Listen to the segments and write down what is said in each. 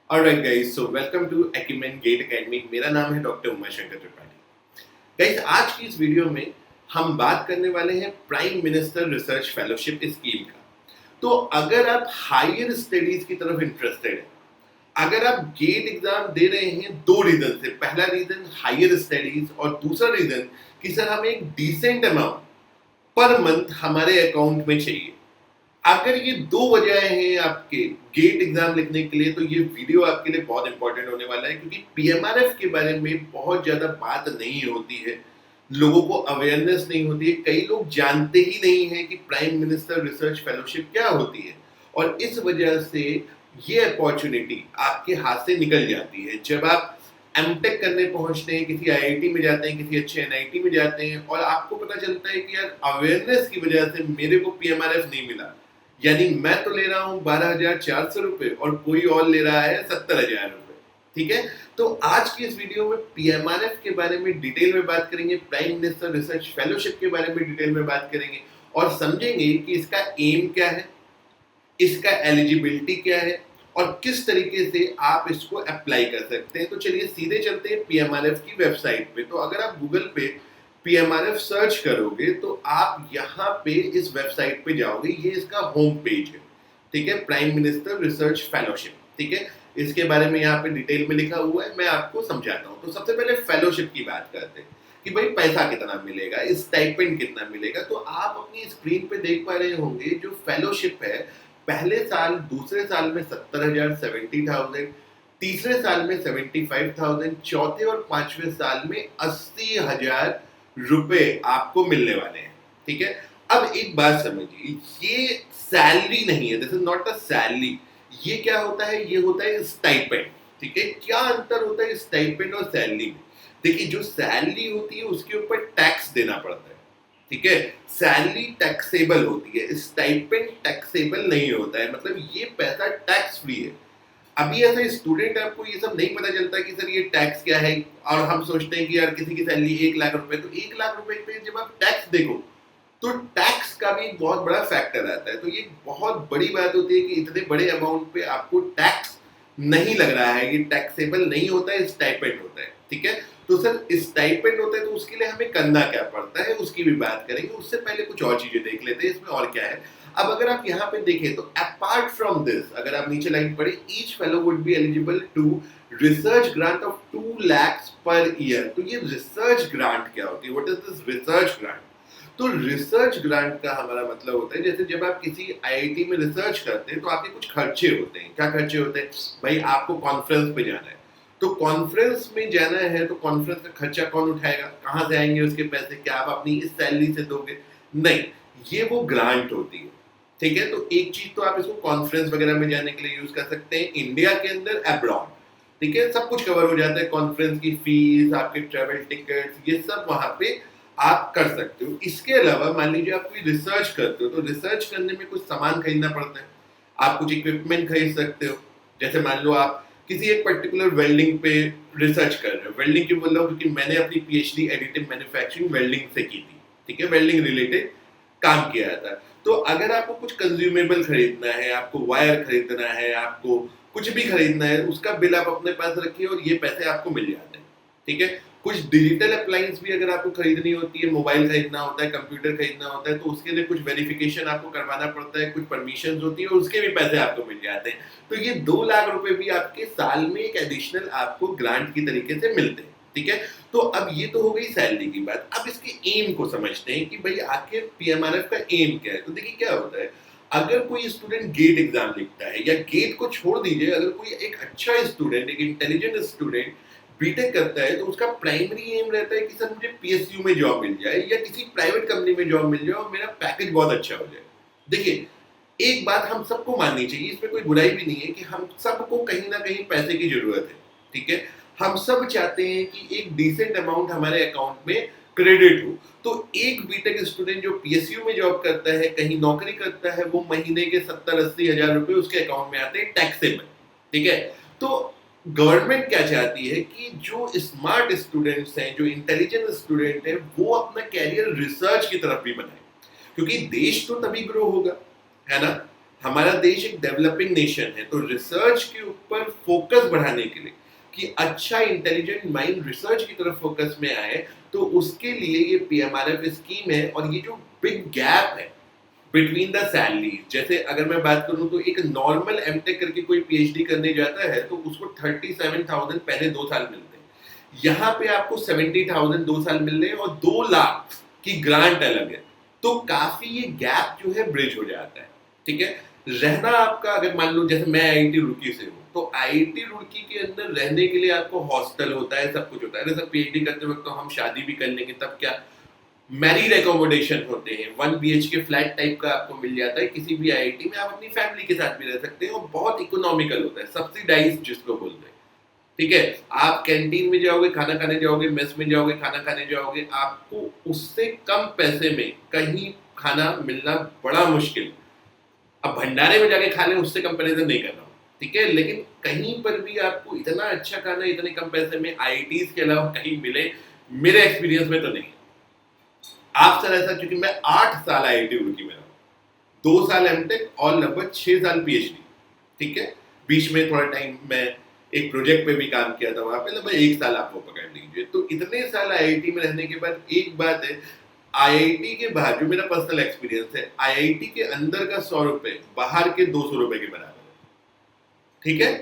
Alright guys, so welcome to Acumen Gate Academy। मेरा नाम है डॉक्टर उमाशंकर त्रिपाठी। गाइस, आज की इस वीडियो में हम बात करने वाले हैं prime minister research fellowship scheme का। तो अगर आप हायर स्टडीज की तरफ इंटरेस्टेड हैं, अगर आप गेट एग्जाम दे रहे हैं, दो रीजन से। पहला रीजन हायर स्टडीज और दूसरा रीजन कि सर हमें एक डिसेंट अमाउंट पर मंथ हमारे अकाउंट में चाहिए। अगर ये दो वजह हैं आपके गेट एग्जाम लिखने के लिए, तो ये वीडियो आपके लिए बहुत इंपॉर्टेंट होने वाला है, क्योंकि पीएमआरएफ के बारे में बहुत ज्यादा बात नहीं होती है, लोगों को अवेयरनेस नहीं होती है। कई लोग जानते ही नहीं है कि प्राइम मिनिस्टर रिसर्च फेलोशिप क्या होती है, और इस वजह से ये अपॉर्चुनिटी आपके हाथ से निकल जाती है। जब आप एमटेक करने पहुंचते हैं, किसी आईआईटी में जाते हैं, किसी अच्छे एनआईटी में जाते हैं, और आपको पता चलता है कि यार अवेयरनेस की वजह से मेरे को पीएमआरएफ नहीं मिला, यानी मैं तो ले रहा हूं 12,400 रुपए और कोई और ले रहा है 70,000 रुपए। ठीक है, तो आज की इस वीडियो में पीएमआरएफ के बारे में डिटेल में बात करेंगे, प्राइम मिनिस्टर रिसर्च फेलोशिप के बारे में डिटेल में बात करेंगे, और समझेंगे कि इसका एम क्या है, इसका एलिजिबिलिटी क्या है, और किस तरीके से आप इसको अप्लाई कर सकते हैं। तो चलिए सीधे चलते हैं पीएमआरएफ की वेबसाइट पे। तो अगर आप गूगल पे पीएमआरएफ सर्च करोगे तो आप यहाँ पे इस वेबसाइट पे जाओगे, ये इसका होम पेज है। ठीक है, प्राइम मिनिस्टर रिसर्च फेलोशिप। ठीक है, इसके बारे में यहाँ पे डिटेल में लिखा हुआ है, मैं आपको समझाता हूँ। तो सबसे पहले फेलोशिप की बात करते हैं कि भाई पैसा कितना मिलेगा, स्टाइपेंड कितना मिलेगा। तो आप अपनी स्क्रीन पे देख पा रहे होंगे, जो फेलोशिप है पहले साल, दूसरे साल में 70,000 70,000, तीसरे साल में 75,000, चौथे और पांचवें साल में 80,000 रुपए आपको मिलने वाले हैं। ठीक है, अब एक बात समझिए, ये सैलरी नहीं है, this is not a salary. ये क्या होता है, ये होता है स्टाइपेंड। ठीक है, क्या अंतर होता है स्टाइपेंड और सैलरी में? देखिए, जो सैलरी होती है उसके ऊपर टैक्स देना पड़ता है। ठीक है, सैलरी टैक्सेबल होती है, स्टाइपेंड टैक्सेबल नहीं होता है, मतलब ये पैसा टैक्स फ्री है। अभी ऐसा स्टूडेंट आपको ये सब नहीं पता चलता कि सर ये टैक्स क्या है, और हम सोचते हैं कि यार किसी की सैलरी 1 लाख रुपए, तो 1 लाख रुपए पे जब आप टैक्स देखो तो टैक्स का भी एक बहुत बड़ा फैक्टर आता है। तो ये बहुत बड़ी बात होती है कि इतने बड़े अमाउंट पे आपको टैक्स नहीं लग रहा है, ये टैक्सेबल नहीं होता है, स्टाइपेंड होता है। ठीक है, तो सर स्टाइपेंड होता है, तो उसके लिए हमें करना क्या पड़ता है उसकी भी बात करेंगे। उससे पहले कुछ और चीजें देख लेते हैं इसमें और क्या है। अब अगर आप यहाँ पे देखें तो अपार्ट फ्रॉम दिस, अगर आप नीचे लाइन पढ़े, each fellow would be eligible to research grant of 2 lakhs per year. तो ये रिसर्च ग्रांट क्या होती है, what is this research grant? तो रिसर्च ग्रांट का हमारा मतलब होता है, जैसे जब आप किसी आईआईटी में रिसर्च करते हैं तो आपके कुछ खर्चे होते हैं। क्या खर्चे होते हैं भाई? आपको कॉन्फ्रेंस पे जाना है, तो कॉन्फ्रेंस में जाना है तो कॉन्फ्रेंस का खर्चा कौन उठाएगा, कहाँ से आएंगे उसके पैसे? क्या आप अपनी इस सैलरी से दोगे? नहीं, ये वो ग्रांट होती है। ठीक है, तो एक चीज तो आप इसको कॉन्फ्रेंस वगैरह में जाने के लिए यूज कर सकते हैं, इंडिया के अंदर, अब्रॉड। ठीक है, सब कुछ कवर हो जाता है, कॉन्फ्रेंस की फीस, आपके ट्रेवल टिकट, ये सब वहां पे आप कर सकते हो। इसके अलावा मान लीजिए आप कोई रिसर्च करते हो, तो रिसर्च करने में कुछ सामान खरीदना पड़ता है, आप कुछ इक्विपमेंट खरीद सकते हो। जैसे मान लो आप किसी एक पर्टिकुलर वेल्डिंग पे रिसर्च कर रहे हो, वेल्डिंग क्यों बोल रहा हूँ, क्योंकि मैंने अपनी पीएचडी एडिटिव मैन्युफैक्चरिंग वेल्डिंग से की थी। ठीक है, वेल्डिंग रिलेटेड काम किया था। तो अगर आपको कुछ कंज्यूमेबल खरीदना है, आपको वायर खरीदना है, आपको कुछ भी खरीदना है, उसका बिल आप अपने पास रखिए और ये पैसे आपको मिल जाते हैं। ठीक है, कुछ डिजिटल अप्लायंस भी अगर आपको खरीदनी होती है, मोबाइल खरीदना होता है, कंप्यूटर खरीदना होता है, तो उसके लिए कुछ वेरिफिकेशन आपको करवाना पड़ता है, कुछ परमिशन होती है, उसके भी पैसे आपको मिल जाते हैं। तो ये 2 लाख रुपए भी आपके साल में एक एडिशनल आपको ग्रांट की तरीके से मिलते हैं। ठीक है, तो अब ये तो हो गई सैलरी की बात। अब इसके एम को समझते हैं कि भाई आखिर पीएमआरएफ का एम क्या है। तो देखिए क्या होता है, अगर कोई स्टूडेंट गेट एग्जाम लिखता है, या गेट को छोड़ दीजिए, अगर कोई एक अच्छा स्टूडेंट, एक इंटेलिजेंट स्टूडेंट बीटेक करता है, तो उसका प्राइमरी एम रहता है कि सर मुझे पीएसयू में जॉब मिल जाए, या किसी प्राइवेट कंपनी में जॉब मिल जाए और मेरा पैकेज बहुत अच्छा हो जाए। देखिए, एक बात हम सबको माननी चाहिए, इसमें कोई बुराई भी नहीं है, कि हम सबको कहीं ना कहीं पैसे की जरूरत है। ठीक है, हम सब चाहते हैं कि एक डिसेंट अमाउंट हमारे अकाउंट में क्रेडिट हो। तो एक बीटेक स्टूडेंट जो पीएसयू में जॉब करता है, कहीं नौकरी करता है, वो महीने के 70-80 हजार रुपए उसके अकाउंट में आते हैं टैक्सेबल। ठीक है, तो गवर्नमेंट क्या चाहती है कि जो स्मार्ट स्टूडेंट्स हैं, जो इंटेलिजेंट स्टूडेंट हैं, वो अपना कैरियर रिसर्च की तरफ भी बनाए, क्योंकि देश तो तभी ग्रो होगा, है ना, हमारा देश एक डेवलपिंग नेशन है, तो रिसर्च के ऊपर फोकस बढ़ाने के लिए कि अच्छा इंटेलिजेंट माइंड रिसर्च की तरफ फोकस में आए, तो उसके लिए ये पीएमआरएफ स्कीम है। और ये जो बिग गैप है बिटवीन द सैलरी, जैसे अगर मैं बात करूं तो एक नॉर्मल एमटेक करके कोई पीएचडी करने जाता है तो उसको 37,000 पहले 2 साल मिलते हैं। यहाँ पे आपको 70,000 2 साल मिल रहे हैं और 2 लाख की ग्रांट अलग है। तो काफी ये गैप जो है ब्रिज हो जाता है। ठीक है, रहना आपका, अगर मान लो जैसे मैं आईआईटी रुड़की से हूँ, तो आईआईटी रुड़की के अंदर रहने के लिए आपको हॉस्टल होता है, सब कुछ होता है। जैसे पीएचडी करते वक्त तो हम शादी भी कर लेंगे, तब क्या मैरिड एकोमोडेशन होते हैं, 1 BHK फ्लैट टाइप का आपको मिल जाता है किसी भी आईआईटी में। आप अपनी फैमिली के साथ भी रह सकते हैं और बहुत इकोनॉमिकल होता है, सब्सिडाइज जिसको बोलते हैं। ठीक है, आप कैंटीन में जाओगे, खाना खाने जाओगे, मेस में जाओगे, खाना खाने जाओगे, आपको उससे कम पैसे में कहीं खाना मिलना बड़ा मुश्किल। अब भंडारे में जाके खा लें, उससे कंपैरिजन नहीं कर रहा हूँ, ठीक है, लेकिन कहीं पर भी आपको इतना अच्छा खाना इतने कम पैसे में आईआईटीज के अलावा कहीं मिले, मेरे एक्सपीरियंस में तो नहीं है। आप सर ऐसा, क्योंकि मैं 8 साल आईआईटी रुड़की में रहा, 2 साल एमटेक और लगभग 6 साल पीएचडी। ठीक है, बीच में थोड़ा टाइम मैं एक प्रोजेक्ट पे भी काम किया था, वहां पे लगभग 1 साल आप वो पकड़ लीजिए। तो इतने साल आईआईटी में रहने के बाद एक बात है, आईआईटी के बाहर, जो मेरा पर्सनल एक्सपीरियंस है, आईआईटी के अंदर का 100 रुपए बाहर के 200 रुपए के बराबर है। ठीक है,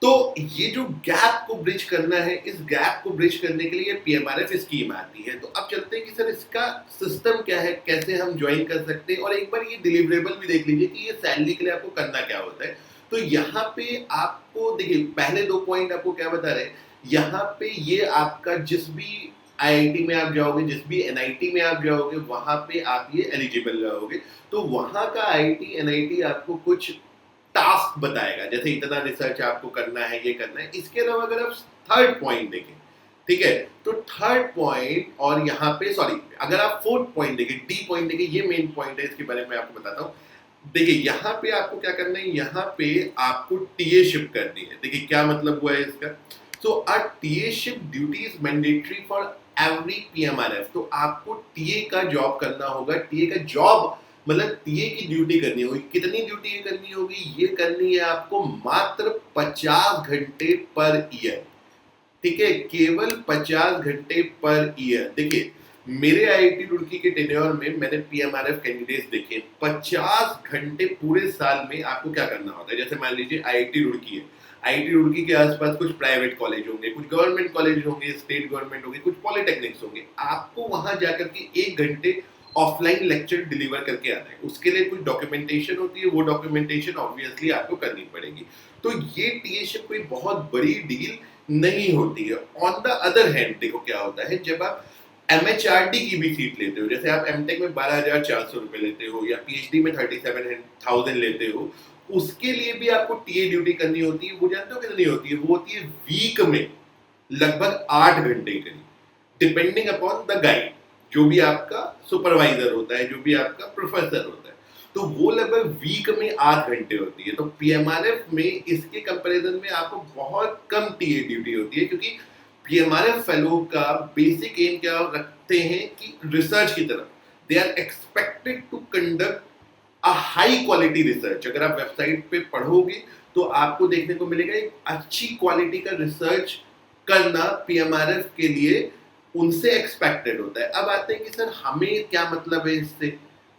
तो ये जो गैप को ब्रिज करना है, इस गैप को ब्रिज करने के लिए पीएमआरएफ स्कीम आती है। तो अब चलते हैं कि सर इसका सिस्टम क्या है, कैसे हम ज्वाइन कर सकते हैं, और एक बार ये डिलीवरेबल भी देख लीजिए कि ये सैलरी के लिए आपको करना क्या होता है। तो यहाँ पे आपको देखिए, पहले 2 पॉइंट आपको क्या बता रहे हैं, यहाँ पे ये आपका जिस भी आईआईटी में आप जाओगे, जिस भी एनआईटी में आप जाओगे, वहां पे आप ये एलिजिबल रहोगे। तो वहां का आईआईटी एनआईटी आपको कुछ टास्क बताएगा, जैसे इतना रिसर्च आपको करना है, ये करना है। इसके अलावा अगर आप थर्ड पॉइंट देखें, ठीक है, तो थर्ड पॉइंट, और यहाँ पे सॉरी, अगर आप फोर्थ पॉइंट देखें, डी पॉइंट देखें, ये मेन पॉइंट है, इसके बारे में आपको बताता हूँ। देखिए यहाँ पे आपको क्या करना है, यहाँ पे आपको टीए शिप करनी है। देखिए क्या मतलब हुआ है इसका। So a TA ship duty is mandatory for every PMRF. तो आपको टीए का जॉब करना होगा। टीए का जॉब मतलब टीए की ड्यूटी करनी होगी। कितनी ड्यूटी करनी होगी, ये करनी है आपको मात्र 50 घंटे पर ईयर। ठीक है, केवल 50 घंटे पर ईयर। देखिए मेरे आईआईटी रुड़की के टेन्योर में मैंने पीएमआरएफ कैंडिडेट्स देखे, 50 घंटे पूरे साल में आपको क्या करना होता है। जैसे मान लीजिए आईआईटी रुड़की है, आईआईटी रुड़की के आसपास कुछ प्राइवेट कॉलेज होंगे, कुछ गवर्नमेंट कॉलेज होंगे, स्टेट गवर्नमेंट होंगे, कुछ पॉलिटेक्निक्स होंगे। आपको वहां जाकर के 1 घंटे ऑफलाइन लेक्चर डिलीवर करके आना है। उसके लिए कुछ डॉक्यूमेंटेशन होती है, वो डॉक्यूमेंटेशन ऑब्वियसली आपको करनी पड़ेगी। तो ये टीएशिप कोई बहुत बड़ी डील नहीं होती है। ऑन द अदर हैंड देखो क्या होता है, जब आप एमएचआरडी की भी सीट लेते हो, जैसे आप एमटेक में 12,400 रुपए लेते हो या पीएचडी में 37,000 लेते हो, उसके लिए भी आपको टीए ड्यूटी करनी होती है। वो जानते हो कितनी होती है, वो होती है वीक में लगभग 8 घंटे करीब, डिपेंडिंग अपॉन द गाइड, जो भी आपका सुपरवाइजर होता है, जो भी आपका प्रोफेसर होता है। तो वो लगभग वीक में 8 घंटे होती है। तो पीएमआरएफ में इसके कंपैरिजन में आपको बहुत कम टीए ड्यूटी होती है, क्योंकि पीएमआरएफ फेलो का बेसिक एम क्या रखते हैं कि रिसर्च की तरफ they are expected to conduct a high quality research. अगर आप वेबसाइट पे पढ़ोगे तो आपको देखने को मिलेगा एक अच्छी क्वालिटी का रिसर्च करना पीएमआरएफ के लिए उनसे एक्सपेक्टेड होता है। अब आते हैं कि सर हमें क्या मतलब है इससे,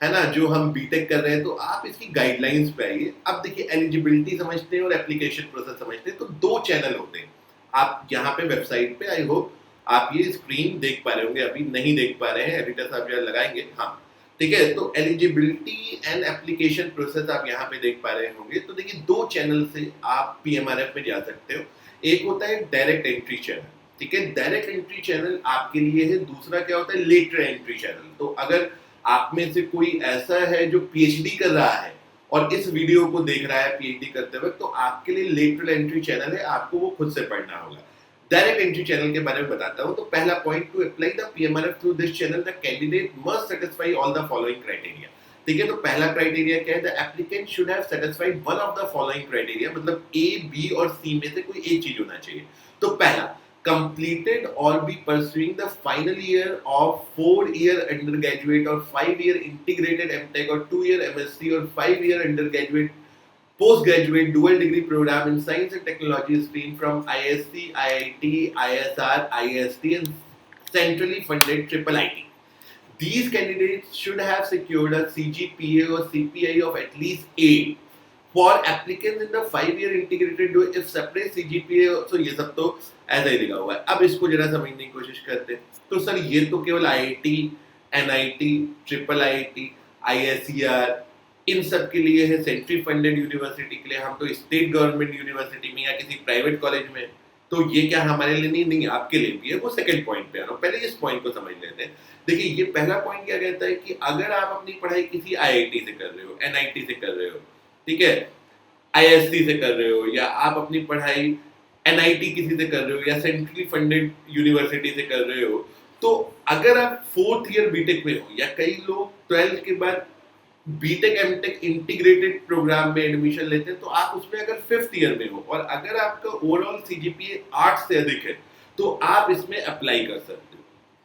है ना, जो हम बीटेक कर रहे हैं। तो आप इसकी गाइडलाइंस पे आइए। अब देखिए एलिजिबिलिटी समझते हैं और एप्लीकेशन प्रोसेस समझते हैं, तो 2 चैनल होते हैं। आप यहाँ पे वेबसाइट पे, आई होप आप ये स्क्रीन देख पा रहे होंगे, अभी नहीं देख पा रहे हैं, एडिटर साहब जरा लगाएंगे, हाँ ठीक है। तो एलिजिबिलिटी एंड एप्लीकेशन प्रोसेस आप यहाँ पे देख पा रहे होंगे। तो देखिए 2 चैनल से आप पीएमआरएफ में जा सकते हो। एक होता है डायरेक्ट एंट्री चैनल, ठीक है, डायरेक्ट एंट्री चैनल आपके लिए है। दूसरा क्या होता है, लेटर एंट्री चैनल। तो अगर आप में से कोई ऐसा है जो पीएचडी कर रहा है और इस वीडियो को देख रहा है पीएचडी करते वक्त, तो आपके लिए लेटरल एंट्री चैनल है, आपको वो खुद से पढ़ना होगा। डायरेक्ट एंट्री चैनल के बारे में बताता हूं। तो पहला point, to apply the PMRF through this channel the candidate must satisfy all the following criteria. ठीक है, तो पहला क्राइटेरिया क्या है, the applicant should have satisfied one of the following criteria, मतलब ए, बी और सी में से कोई एक चीज होना चाहिए। तो पहला, completed or be pursuing the final year of 4-year undergraduate or 5-year integrated MTech or 2-year MSc or 5-year undergraduate postgraduate dual degree program in science and technology stream from ISC, IIT, ISR, IST and centrally funded triple IT. These candidates should have secured a CGPA or CPI of at least 8 for applicants in the 5-year integrated dual if separate CGPA. So ये सब तो ऐसा ही लिखा हुआ है. अब इसको जरा समझने की कोशिश करते हैं. तो सर ये तो केवल IIT, NIT, triple IIT, ISER इन सब के लिए है, सेंट्री फंडेड यूनिवर्सिटी के लिए. हम तो स्टेट गवर्नमेंट यूनिवर्सिटी में या किसी प्राइवेट कॉलेज में, तो ये क्या हमारे लिए नहीं आपके लिए भी है. वो सेकंड पॉइंट पे आ रहा हूँ, पहले इस पॉइंट को समझ लेते हैं. देखिए ये पहला पॉइंट क्या कहता है कि अगर आप अपनी पढ़ाई किसी IIT से कर रहे हो, NIT से कर रहे हो, ठीक है, ISC से कर रहे हो, या आप अपनी पढ़ाई NIT किसी से कर रहे हो या सेंट्रली फंडेड यूनिवर्सिटी से कर रहे हो, तो अगर आप 4th ईयर बीटेक में हो या कई लोग 12th के बाद बीटेक एमटेक इंटीग्रेटेड प्रोग्राम में एडमिशन लेते हैं, तो आप उसमें अगर 5th ईयर में हो और अगर आपका ओवरऑल CGPA 8 से अधिक है तो आप इसमें अप्लाई कर सकते हो.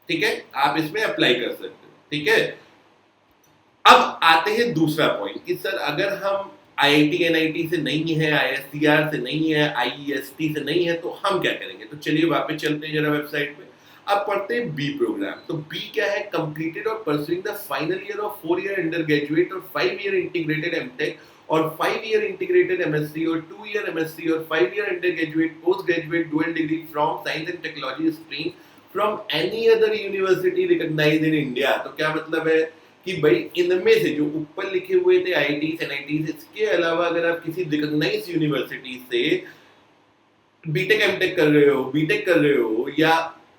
ठीक है, आप इसमें अप्लाई कर सकते हो. ठीक है, अब आते हैं दूसरा पॉइंट कि सर अगर हम IIT NIT से नहीं है, ISCR से नहीं है, IEST से नहीं है, तो हम क्या करेंगे. तो चलिए वापस चलते हैं जरा वेबसाइट पे. अब पढ़ते हैं बी प्रोग्राम. तो बी क्या है, कंप्लीटेड और pursuing the final year of 4-year undergraduate और 5-year इंटीग्रेटेड एमटेक और 5-year इंटीग्रेटेड MSc और 2-year MSc और 5-year undergraduate post graduate dual degree from science and technology stream from any other university recognised in India. तो क्या मतलब है कि भाई इनमें से जो ऊपर लिखे हुए थे IITs NITs, इसके अलावा अगर आप किसी रिकॉग्नाइज्ड यूनिवर्सिटी से बीटेक एमटेक कर रहे हो, बीटेक कर रहे हो या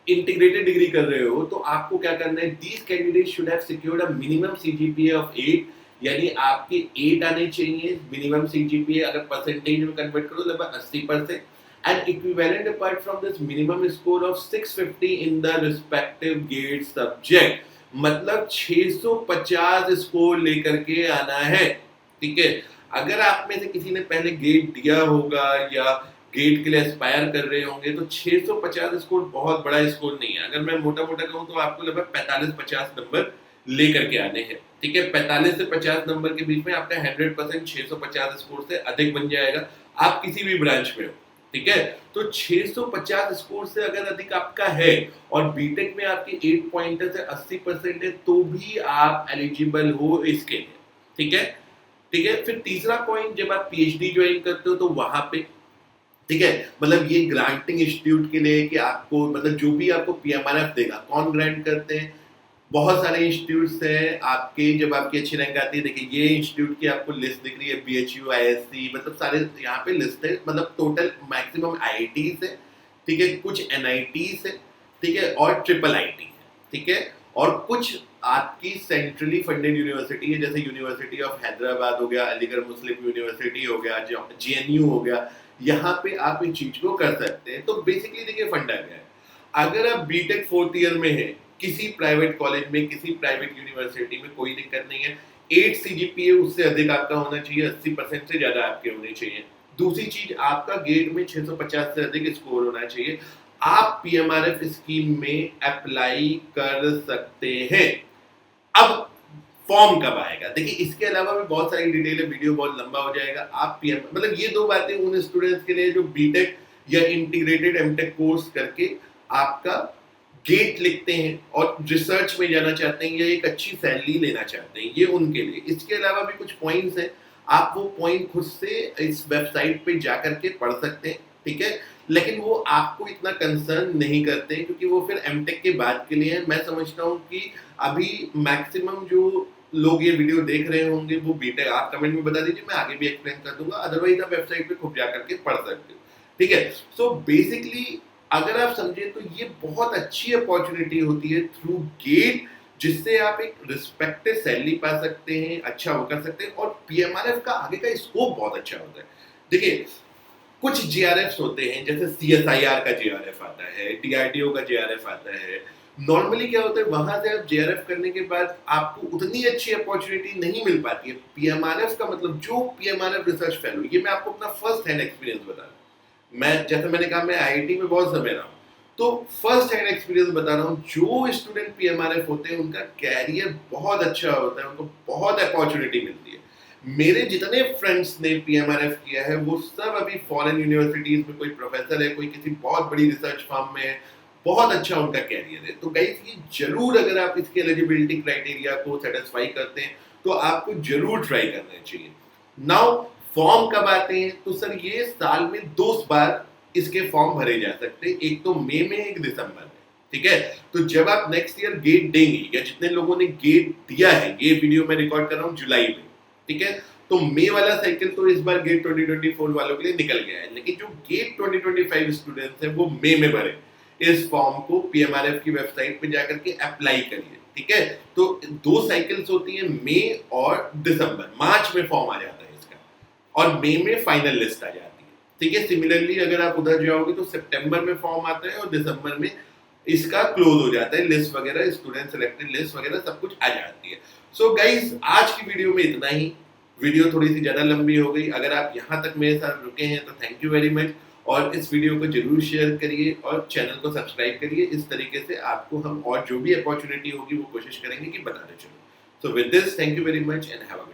इंटीग्रेटेड डिग्री कर रहे हो, तो आपको क्या करना है, these candidate should have secured a minimum CGPA of 8, यानी आपके 8 आने चाहिए मिनिमम CGPA. अगर परसेंटेज में कन्वर्ट करो लगभग 80%. And equivalent apart from this minimum score of 650 in the respective GATE subject. मतलब 650 स्कोर लेकर के आना है. ठीक है, अगर आप में से किसी ने पहले गेट दिया होगा या गेट के लिए एस्पायर कर रहे होंगे, तो 650 स्कोर बहुत बड़ा स्कोर नहीं है. अगर मैं मोटा मोटा कहूँ तो आपको लगभग 45-50 नंबर लेकर के आने हैं. ठीक है, 45 से 50 नंबर के बीच में आपका 100% 650 स्कोर से अधिक बन जाएगा, आप किसी भी ब्रांच में हो. ठीक है, तो 650 स्कोर से अगर अधिक आपका है और बीटेक में आपके 8 पॉइंटर से 80% है, तो भी आप एलिजिबल हो इसके लिए. ठीक है, ठीक है. फिर तीसरा पॉइंट, जब आप PhD ज्वाइन करते हो तो वहां पे, ठीक है, मतलब ये ग्रांटिंग इंस्टीट्यूट के लिए कि आपको मतलब जो भी आपको PMRF देगा, कौन ग्रांट करते हैं, बहुत सारे इंस्टीट्यूट्स हैं आपके. जब आपकी अच्छी रैंक आती है, देखिए ये इंस्टीट्यूट की आपको लिस्ट दिख रही है, BHU ISC, मतलब सारे यहाँ पे लिस्ट है. मतलब टोटल मैक्सिमम IITs है, ठीक है, कुछ NITs है, ठीक है, और ट्रिपल IT है. ठीक है, और कुछ आपकी सेंट्रली फंडेड यूनिवर्सिटी है, जैसे यूनिवर्सिटी ऑफ हैदराबाद हो गया, अलीगढ़ मुस्लिम यूनिवर्सिटी हो गया, JNU हो गया. यहाँ पे आप इस चीज को कर सकते हैं. तो बेसिकली देखिए फंडा क्या है, अगर आप बीटेक 4th ईयर में है किसी प्राइवेट कॉलेज में, किसी प्राइवेट यूनिवर्सिटी में, कोई दिक्कत नहीं है. 8 CGPA उससे अधिक आपका होना चाहिए, 80% से ज्यादा आपके होने चाहिए. दूसरी चीज, आपका गेट में 650 से अधिक स्कोर होना चाहिए. आप PMRF स्कीम में अप्लाई कर सकते हैं. अब फॉर्म कब आएगा, देखिए इसके अलावा भी बहुत सारी डिटेल है, वीडियो बहुत लंबा हो जाएगा. आप मतलब ये दो बातें उन स्टूडेंट्स के लिए जो बीटेक या इंटीग्रेटेड एमटेक कोर्स करके आपका गेट लिखते हैं और रिसर्च में जाना चाहते हैं या एक अच्छी सैलरी लेना चाहते हैं, ये उनके लिए. इसके अलावा भी कुछ पॉइंट्स हैं, आप वो पॉइंट खुद से इस वेबसाइट पे जा करके पढ़ सकते हैं. ठीक है, लेकिन वो आपको इतना कंसर्न नहीं करते क्योंकि वो फिर एमटेक के बाद के लिए है. मैं समझता हूँ कि अभी मैक्सिमम जो लोग ये वीडियो देख रहे होंगे वो बीटेक, आप कमेंट में बता दीजिए, मैं आगे भी एक्सप्लेन कर दूंगा, अदरवाइज आप वेबसाइट पे खुद जा करके पढ़ सकते हो. ठीक है, सो बेसिकली अगर आप समझे तो ये बहुत अच्छी अपॉर्चुनिटी होती है थ्रू गेट, जिससे आप एक रिस्पेक्टेड सैलरी पा सकते हैं, अच्छा वो कर सकते हैं. और PMRF का आगे का स्कोप बहुत अच्छा होता है. देखिए कुछ JRFs होते हैं, जैसे CSIR का JRF आता है, DRDO का JRF आता है. नॉर्मली क्या होता है, वहां से आप JRF करने के बाद आपको उतनी अच्छी अपॉर्चुनिटी नहीं मिल पाती है. PMRF का मतलब जो PMRF रिसर्च फेलो, ये मैं आपको अपना फर्स्ट हैंड एक्सपीरियंस बता रहा हूँ. मैं जैसे मैंने कहा, मैं IIT में बहुत समय रहा हूँ, तो फर्स्ट हैंड एक्सपीरियंस बता रहा हूँ, जो स्टूडेंट पीएमआरएफ होते हैं उनका कैरियर बहुत अच्छा होता है, उनको बहुत अपॉर्चुनिटी मिलती है। मेरे जितने फ्रेंड्स ने पीएमआरएफ किया है वो सब अभी फॉरेन यूनिवर्सिटीज में कोई प्रोफेसर है, कोई किसी बहुत बड़ी रिसर्च फर्म में है, बहुत अच्छा उनका कैरियर है। तो गाइस ये जरूर, अगर आप इसके एलिजिबिलिटी क्राइटेरिया को सेटिस्फाई करते हैं तो आपको जरूर ट्राई करना चाहिए। नाउ फॉर्म कब आते हैं, तो सर ये साल में 2 बार इसके फॉर्म भरे जा सकते हैं, एक तो मई में, एक दिसंबर में। ठीक है, तो जब आप नेक्स्ट ईयर गेट देंगे, या जितने लोगों ने गेट दिया है, ये वीडियो मैं रिकॉर्ड कर रहा हूँ जुलाई में, ठीक है, तो मई वाला साइकिल तो इस बार गेट 2024 वालों के लिए निकल गया है, लेकिन जो गेट 2025 स्टूडेंट्स हैं वो मई में भरे इस फॉर्म को, पीएमआरएफ की वेबसाइट पे जाकर के अप्लाई करिए। ठीक है, तो 2 साइकिल्स होती है, मई और दिसंबर। मार्च में फॉर्म आ जाता है इसका, और मई में फाइनल लिस्ट आ जाती है। ठीक है, सिमिलरली अगर आप उधर जाओगे तो सितंबर में फॉर्म आता है और दिसंबर में इसका क्लोज हो जाता है, लिस्ट वगैरह, स्टूडेंट सिलेक्टेड लिस्ट वगैरह सब कुछ आ जाती है। सो गाइस, आज की वीडियो में इतना ही। वीडियो थोड़ी सी ज़्यादा लंबी हो गई, अगर आप यहाँ तक मेरे साथ रुके हैं तो थैंक यू वेरी मच, और इस वीडियो को जरूर शेयर करिए और चैनल को सब्सक्राइब करिए। इस तरीके से आपको हम और जो भी अपॉर्चुनिटी होगी वो कोशिश करेंगे कि बताते चलो। So with this, thank you very much and have a